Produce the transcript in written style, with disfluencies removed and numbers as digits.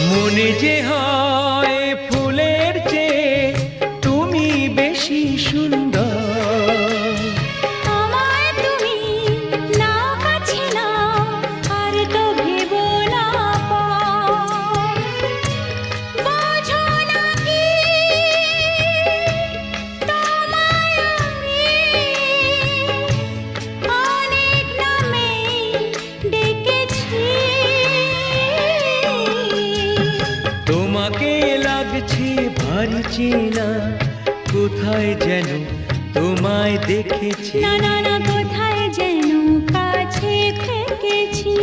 মনে যে হয় ফুলের চেয়ে তুমি বেশি সুন্দর। আমায় তুমি না কাছে না আর তো ভেবো না পর। বোঝো না কি তোমায় আমি অনেক নামে ডেকেছি। তোমাকে লাগছে ভারী চেনা, কোথায় যেন তোমায় দেখেছি। না না না, কোথায় যেন কাছে থেকেছি।